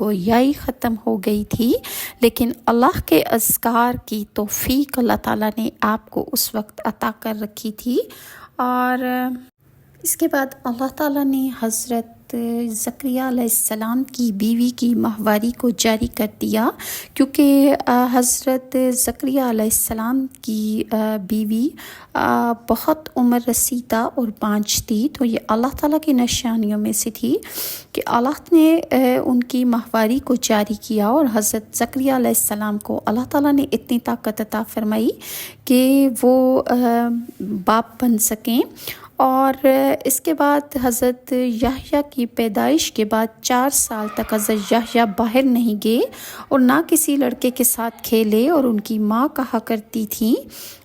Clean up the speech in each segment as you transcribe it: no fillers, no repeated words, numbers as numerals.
گویائی ختم ہو گئی تھی، لیکن اللہ کے اذکار کی توفیق اللہ تعالیٰ نے آپ کو اس وقت عطا کر رکھی تھی۔ اور اس کے بعد اللہ تعالیٰ نے حضرت زکریا علیہ السلام کی بیوی کی ماہواری کو جاری کر دیا، کیونکہ حضرت زکریا علیہ السلام کی بیوی بہت عمر رسیدہ اور بانجھ تھی، تو یہ اللہ تعالیٰ کی نشانیوں میں سے تھی کہ اللہ نے ان کی ماہواری کو جاری کیا، اور حضرت زکریا علیہ السلام کو اللہ تعالیٰ نے اتنی طاقت عطا فرمائی کہ وہ باپ بن سکیں۔ اور اس کے بعد حضرت یحییٰ کی پیدائش کے بعد 4 سال تک حضرت یحییٰ باہر نہیں گئے اور نہ کسی لڑکے کے ساتھ کھیلے، اور ان کی ماں کہا کرتی تھیں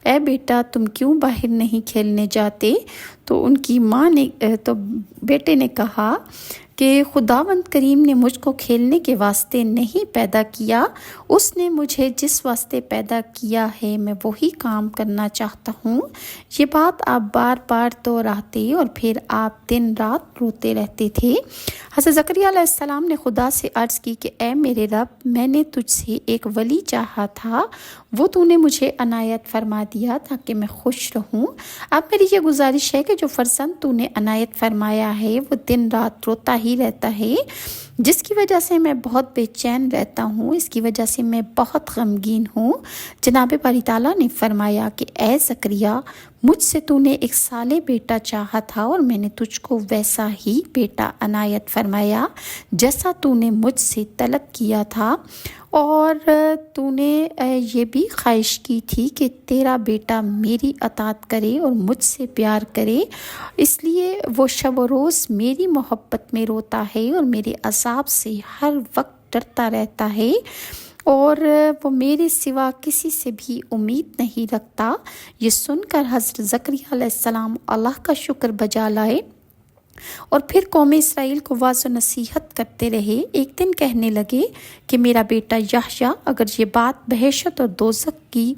اے بیٹا تم کیوں باہر نہیں کھیلنے جاتے؟ تو ان کی ماں نے تو بیٹے نے کہا کہ خداوند کریم نے مجھ کو کھیلنے کے واسطے نہیں پیدا کیا، اس نے مجھے جس واسطے پیدا کیا ہے میں وہی کام کرنا چاہتا ہوں۔ یہ بات آپ بار بار دہراتے اور پھر آپ دن رات روتے رہتے تھے۔ حضرت زکریا علیہ السلام نے خدا سے عرض کی کہ اے میرے رب، میں نے تجھ سے ایک ولی چاہا تھا، وہ تو نے مجھے عنایت فرما دیا تاکہ میں خوش رہوں۔ اب میری یہ گزارش ہے کہ جو فرزند تو نے عنایت فرمایا ہے وہ دن رات روتا ہی رہتا ہے، جس کی وجہ سے میں بہت بے چین رہتا ہوں، اس کی وجہ سے میں بہت غمگین ہوں۔ جناب باری تعالیٰ نے فرمایا کہ اے زکریا، مجھ سے تو نے ایک صالح بیٹا چاہا تھا اور میں نے تجھ کو ویسا ہی بیٹا عنایت فرمایا جیسا تو نے مجھ سے طلب کیا تھا، اور تو نے یہ بھی خواہش کی تھی کہ تیرا بیٹا میری اطاعت کرے اور مجھ سے پیار کرے، اس لیے وہ شب و روز میری محبت میں روتا ہے اور میرے عذاب سے ہر وقت ڈرتا رہتا ہے، اور وہ میرے سوا کسی سے بھی امید نہیں رکھتا۔ یہ سن کر حضرت زکریا علیہ السلام اللہ کا شکر بجا لائے اور پھر قوم اسرائیل کو واضح نصیحت کرتے رہے۔ ایک دن کہنے لگے کہ میرا بیٹا یحییٰ اگر یہ بات بہشت اور دوزخ کی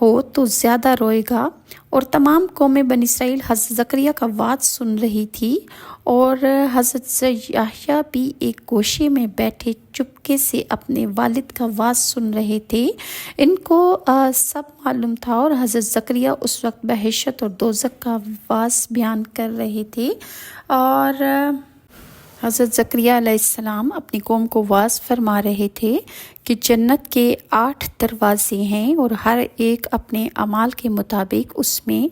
ہو تو زیادہ روئے گا، اور تمام قوم بنی اسرائیل حضرت زکریا کا وعظ سن رہی تھی، اور حضرت یحییٰ بھی ایک گوشے میں بیٹھے چپکے سے اپنے والد کا وعظ سن رہے تھے۔ ان کو سب معلوم تھا، اور حضرت زکریا اس وقت بہشت اور دوزخ کا وعظ بیان کر رہے تھے، اور حضرت زکریا علیہ السلام اپنی قوم کو واعظ فرما رہے تھے کہ جنت کے 8 دروازے ہیں اور ہر ایک اپنے اعمال کے مطابق اس میں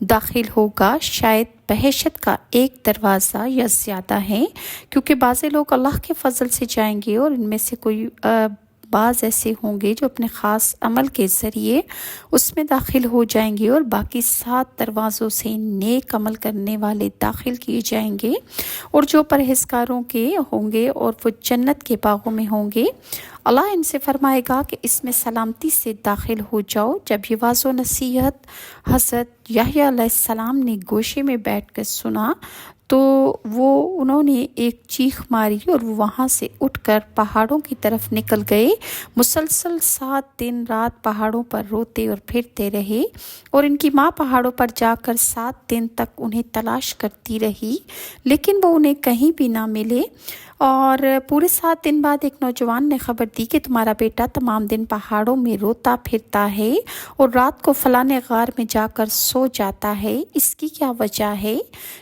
داخل ہوگا، شاید بہشت کا 1 دروازہ یا زیادہ ہے، کیونکہ بعض لوگ اللہ کے فضل سے جائیں گے اور ان میں سے کوئی بعض ایسے ہوں گے جو اپنے خاص عمل کے ذریعے اس میں داخل ہو جائیں گے، اور باقی 7 دروازوں سے نیک عمل کرنے والے داخل کیے جائیں گے، اور جو پرہیزگاروں کے ہوں گے اور وہ جنت کے باغوں میں ہوں گے۔ اللہ ان سے فرمائے گا کہ اس میں سلامتی سے داخل ہو جاؤ۔ جب یہ واضح و نصیحت حضرت یحییٰ علیہ السلام نے گوشے میں بیٹھ کر سنا تو انہوں نے ایک چیخ ماری اور وہ وہاں سے اٹھ کر پہاڑوں کی طرف نکل گئے۔ مسلسل 7 دن رات پہاڑوں پر روتے اور پھرتے رہے، اور ان کی ماں پہاڑوں پر جا کر 7 دن تک انہیں تلاش کرتی رہی، لیکن وہ انہیں کہیں بھی نہ ملے۔ اور پورے 7 دن بعد ایک نوجوان نے خبر دی کہ تمہارا بیٹا تمام دن پہاڑوں میں روتا پھرتا ہے اور رات کو فلاں غار میں جا کر سو جاتا ہے، اس کی کیا وجہ ہے؟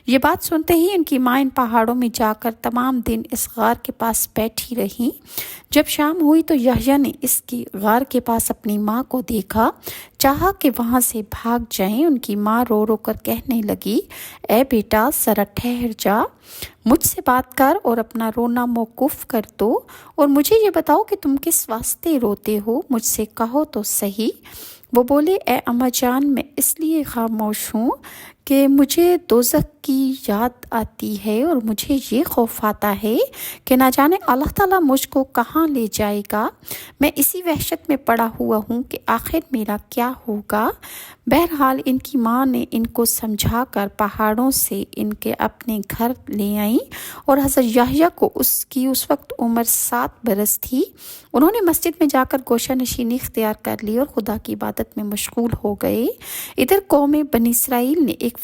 یہ بات سنتے ہی ان کی ماں ان پہاڑوں میں جا کر تمام دن اس غار کے پاس بیٹھی رہی۔ جب شام ہوئی تو یحییٰ نے اس کی غار کے پاس اپنی ماں کو دیکھا، چاہا کہ وہاں سے بھاگ جائیں۔ ان کی ماں رو رو کر کہنے لگی اے بیٹا ذرا ٹھہر جا، مجھ سے بات کر اور اپنا رونا موقوف کر دو، اور مجھے یہ بتاؤ کہ تم کس واسطے روتے ہو، مجھ سے کہو تو صحیح۔ وہ بولے اے اماں جان، میں اس لیے خاموش ہوں کہ مجھے دوزخ کی یاد آتی ہے اور مجھے یہ خوف آتا ہے کہ نہ جانے اللہ تعالیٰ مجھ کو کہاں لے جائے گا۔ میں اسی وحشت میں پڑا ہوا ہوں کہ آخر میرا کیا ہوگا۔ بہرحال ان کی ماں نے ان کو سمجھا کر پہاڑوں سے ان کے اپنے گھر لے آئیں، اور حضرت یحییٰ کو اس وقت عمر 7 برس تھی۔ انہوں نے مسجد میں جا کر گوشہ نشینی اختیار کر لی اور خدا کی عبادت میں مشغول ہو گئے۔ ادھر قوم بنی اسرائیل نے ایک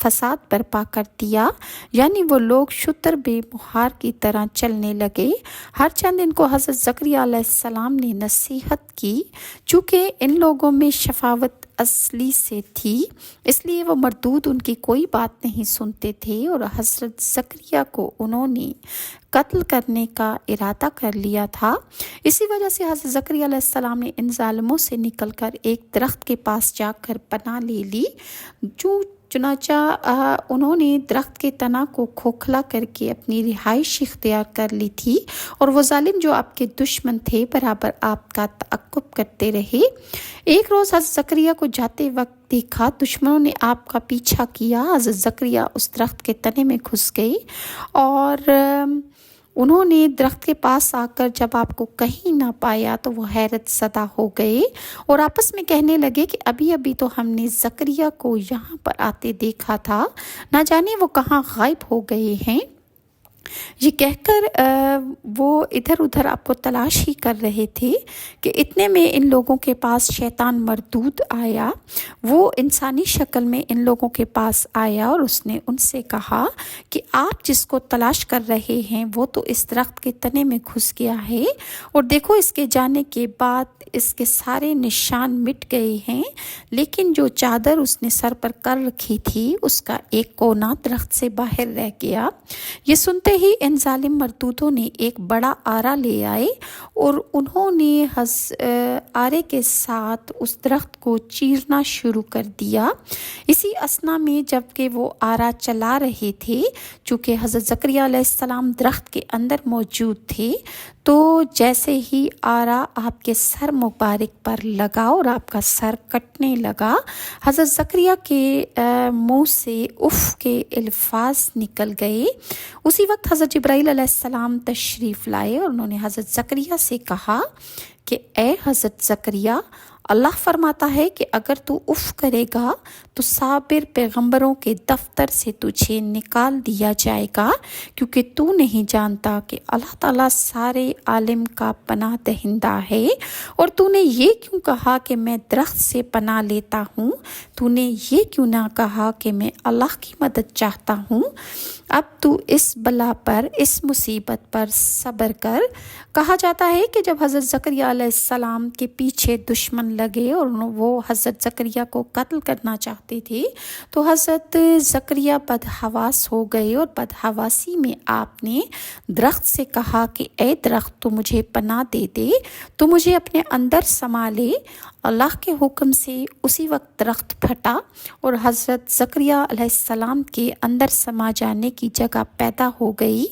فساد برپا کر دیا، یعنی وہ لوگ شتر بے مہار کی طرح چلنے لگے۔ ہر چند ان کو حضرت زکریا علیہ السلام نے نصیحت کی، چونکہ ان لوگوں میں شفاوت اصلی سے تھی، اس لیے وہ مردود ان کی کوئی بات نہیں سنتے تھے، اور حضرت زکریا کو انہوں نے قتل کرنے کا ارادہ کر لیا تھا۔ اسی وجہ سے حضرت زکریا علیہ السلام نے ان ظالموں سے نکل کر ایک درخت کے پاس جا کر پناہ لے لی۔ چنانچہ انہوں نے درخت کے تنا کو کھوکھلا کر کے اپنی رہائش اختیار کر لی تھی، اور وہ ظالم جو آپ کے دشمن تھے برابر آپ کا تعقب کرتے رہے۔ ایک روز حضرت زکریا کو جاتے وقت دیکھا، دشمنوں نے آپ کا پیچھا کیا۔ حضرت زکریا اس درخت کے تنے میں گھس گئے، اور انہوں نے درخت کے پاس آ کر جب آپ کو کہیں نہ پایا تو وہ حیرت زدہ ہو گئے، اور آپس میں کہنے لگے کہ ابھی تو ہم نے زکریا کو یہاں پر آتے دیکھا تھا، نہ جانے وہ کہاں غائب ہو گئے ہیں۔ یہ کہہ کر وہ ادھر ادھر آپ کو تلاش ہی کر رہے تھے کہ اتنے میں ان لوگوں کے پاس شیطان مردود آیا۔ وہ انسانی شکل میں ان لوگوں کے پاس آیا، اور اس نے ان سے کہا کہ آپ جس کو تلاش کر رہے ہیں وہ تو اس درخت کے تنے میں گھس گیا ہے، اور دیکھو اس کے جانے کے بعد اس کے سارے نشان مٹ گئے ہیں، لیکن جو چادر اس نے سر پر کر رکھی تھی اس کا ایک کونا درخت سے باہر رہ گیا۔ یہ سنتے ہی ان ظالم مردودوں نے ایک بڑا آرا لے آئے، اور انہوں نے آرے کے ساتھ اس درخت کو چیرنا شروع کر دیا۔ اسی اثنا میں جب کہ وہ آرا چلا رہے تھے، چونکہ حضرت زکریا علیہ السلام درخت کے اندر موجود تھے، تو جیسے ہی آرا آپ کے سر مبارک پر لگا اور آپ کا سر کٹنے لگا، حضرت زکریا کے منہ سے اف کے الفاظ نکل گئے۔ اسی وقت حضرت جبرائیل علیہ السلام تشریف لائے، اور انہوں نے حضرت زکریا سے کہا کہ اے حضرت زکریا، اللہ فرماتا ہے کہ اگر تو اف کرے گا تو صابر پیغمبروں کے دفتر سے تجھے نکال دیا جائے گا، کیونکہ تو نہیں جانتا کہ اللہ تعالیٰ سارے عالم کا پناہ دہندہ ہے، اور تو نے یہ کیوں کہا کہ میں درخت سے پناہ لیتا ہوں؟ تو نے یہ کیوں نہ کہا کہ میں اللہ کی مدد چاہتا ہوں؟ اب تو اس بلا پر، اس مصیبت پر صبر کر۔ کہا جاتا ہے کہ جب حضرت زکریا علیہ السلام کے پیچھے دشمن لگے اور وہ حضرت زکریا کو قتل کرنا چاہتے تھے، تو حضرت زکریا بدحواس ہو گئے، اور بدحواسی میں آپ نے درخت سے کہا کہ اے درخت، تو مجھے پناہ دے دے، تو مجھے اپنے اندر سما لے۔ اللہ کے حکم سے اسی وقت درخت پھٹا، اور حضرت زکریا علیہ السلام کے اندر سما جانے کی جگہ پیدا ہو گئی،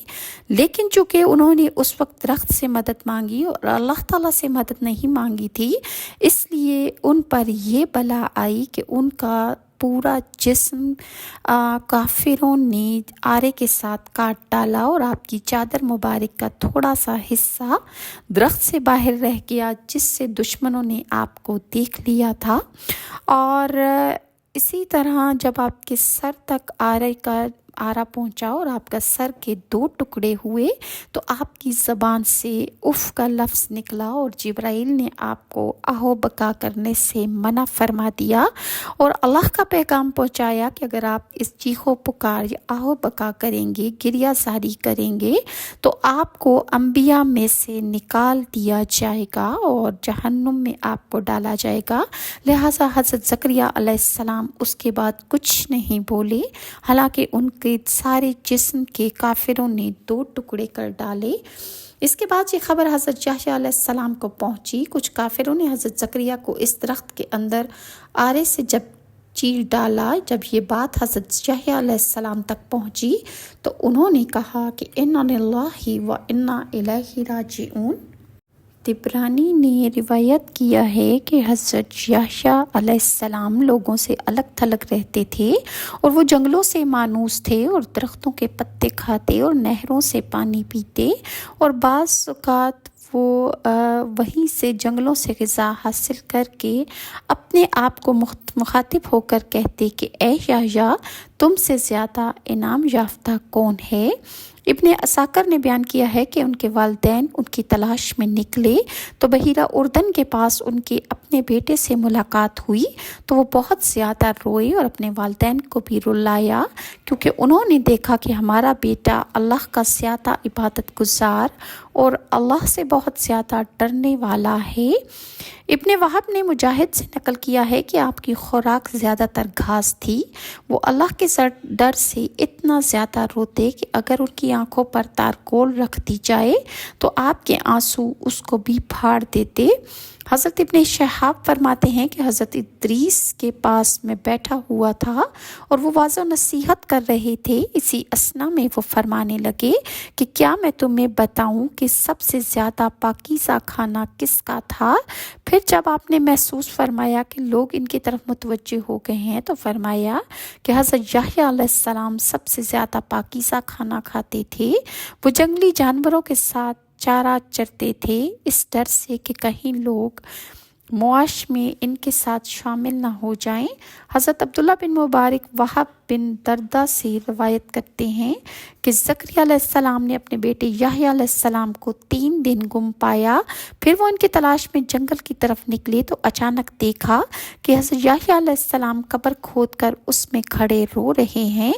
لیکن چونکہ انہوں نے اس وقت درخت سے مدد مانگی اور اللہ تعالیٰ سے مدد نہیں مانگی تھی، اس لیے ان پر یہ بلا آئی کہ ان کا پورا جسم کافروں نے آرے کے ساتھ کاٹ ڈالا، اور آپ کی چادر مبارک کا تھوڑا سا حصہ درخت سے باہر رہ گیا، جس سے دشمنوں نے آپ کو دیکھ لیا تھا۔ اور اسی طرح جب آپ کے سر تک آرا پہنچا اور آپ کا سر کے 2 ٹکڑے ہوئے، تو آپ کی زبان سے اف کا لفظ نکلا، اور جبرائیل نے آپ کو آہو بکا کرنے سے منع فرما دیا، اور اللہ کا پیغام پہنچایا کہ اگر آپ اس چیخو پکار یا آہو بکا کریں گے، گریہ زاری کریں گے، تو آپ کو انبیاء میں سے نکال دیا جائے گا اور جہنم میں آپ کو ڈالا جائے گا۔ لہٰذا حضرت زکریا علیہ السلام اس کے بعد کچھ نہیں بولے، حالانکہ ان کے سارے جسم کے کافروں نے 2 ٹکڑے کر ڈالے۔ اس کے بعد یہ خبر حضرت یحییٰ علیہ السلام کو پہنچی۔ کچھ کافروں نے حضرت زکریا کو اس درخت کے اندر آرے سے جب چیر ڈالا، جب یہ بات حضرت یحییٰ علیہ السلام تک پہنچی تو انہوں نے کہا کہ انا للہ و انا الیہ راجعون۔ طبرانی نے روایت کیا ہے کہ حضرت یحییٰ علیہ السلام لوگوں سے الگ تھلگ رہتے تھے، اور وہ جنگلوں سے مانوس تھے، اور درختوں کے پتے کھاتے اور نہروں سے پانی پیتے، اور بعض اوقات وہ وہیں سے جنگلوں سے غذا حاصل کر کے اپنے آپ کو مخاطب ہو کر کہتے کہ اے یحییٰ، تم سے زیادہ انعام یافتہ کون ہے؟ ابن اساکر نے بیان کیا ہے کہ ان کے والدین ان کی تلاش میں نکلے تو بحیرہ اردن کے پاس ان کے اپنے بیٹے سے ملاقات ہوئی تو وہ بہت زیادہ روئے اور اپنے والدین کو بھی رلایا، کیونکہ انہوں نے دیکھا کہ ہمارا بیٹا اللہ کا زیادہ عبادت گزار اور اللہ سے بہت زیادہ ڈرنے والا ہے۔ ابن وہب نے مجاہد سے نقل کیا ہے کہ آپ کی خوراک زیادہ تر گھاس تھی، وہ اللہ کے ڈر سے اتنا زیادہ روتے کہ اگر ان کی آنکھوں پر تارکول رکھ دی جائے تو آپ کے آنسو اس کو بھی پھاڑ دیتے۔ حضرت ابن شہاب فرماتے ہیں کہ حضرت ادریس کے پاس میں بیٹھا ہوا تھا اور وہ واعظ و نصیحت کر رہے تھے، اسی اثنا میں وہ فرمانے لگے کہ کیا میں تمہیں بتاؤں کہ سب سے زیادہ پاکیزہ کھانا کس کا تھا؟ پھر جب آپ نے محسوس فرمایا کہ لوگ ان کی طرف متوجہ ہو گئے ہیں تو فرمایا کہ حضرت یحییٰ علیہ السلام سب سے زیادہ پاکیزہ کھانا کھاتے تھے، وہ جنگلی جانوروں کے ساتھ چارہ چرتے تھے، اس ڈر سے کہ کہیں لوگ معاش میں ان کے ساتھ شامل نہ ہو جائیں۔ حضرت عبداللہ بن مبارک وہب بن دردہ سے روایت کرتے ہیں کہ زکریا علیہ السلام نے اپنے بیٹے یحییٰ علیہ السلام کو 3 دن گم پایا، پھر وہ ان کی تلاش میں جنگل کی طرف نکلے تو اچانک دیکھا کہ حضرت یحییٰ علیہ السلام قبر کھود کر اس میں کھڑے رو رہے ہیں،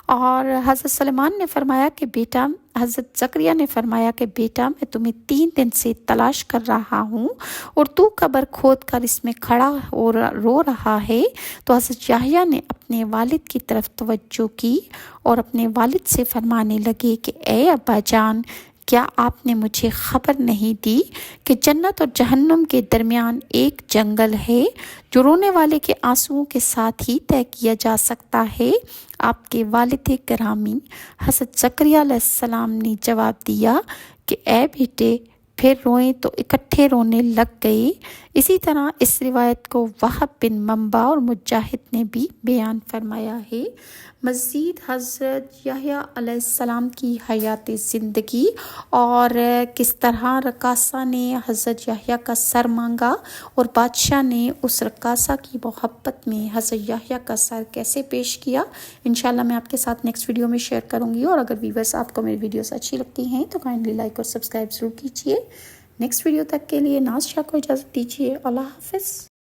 اور حضرت سلیمان نے فرمایا کہ بیٹا حضرت زکریا نے فرمایا کہ بیٹا میں تمہیں 3 دن سے تلاش کر رہا ہوں اور تو قبر کھود کر اس میں کھڑا اور رو رہا ہے۔ تو حضرت یحییٰ نے اپنے والد کی طرف توجہ کی اور اپنے والد سے فرمانے لگے کہ اے ابا جان، کیا آپ نے مجھے خبر نہیں دی کہ جنت اور جہنم کے درمیان ایک جنگل ہے جو رونے والے کے آنسوؤں کے ساتھ ہی طے کیا جا سکتا ہے؟ آپ کے والد گرامی حضرت زکریا علیہ السلام نے جواب دیا کہ اے بیٹے، پھر روئیں تو اکٹھے رونے لگ گئے۔ اسی طرح اس روایت کو وہب بن منبع اور مجاہد نے بھی بیان فرمایا ہے۔ مزید حضرت یحییٰ علیہ السلام کی حیات زندگی اور کس طرح رقاصہ نے حضرت یحییٰ کا سر مانگا اور بادشاہ نے اس رقاصہ کی محبت میں حضرت یحییٰ کا سر کیسے پیش کیا، انشاءاللہ میں آپ کے ساتھ نیکسٹ ویڈیو میں شیئر کروں گی۔ اور اگر ویورز آپ کو میری ویڈیوز اچھی لگتی ہیں تو کائنڈلی لائک اور سبسکرائب ضرور کیجیے۔ نیکسٹ ویڈیو تک کے لیے ناز شاہ کو اجازت دیجیے۔ اللہ حافظ۔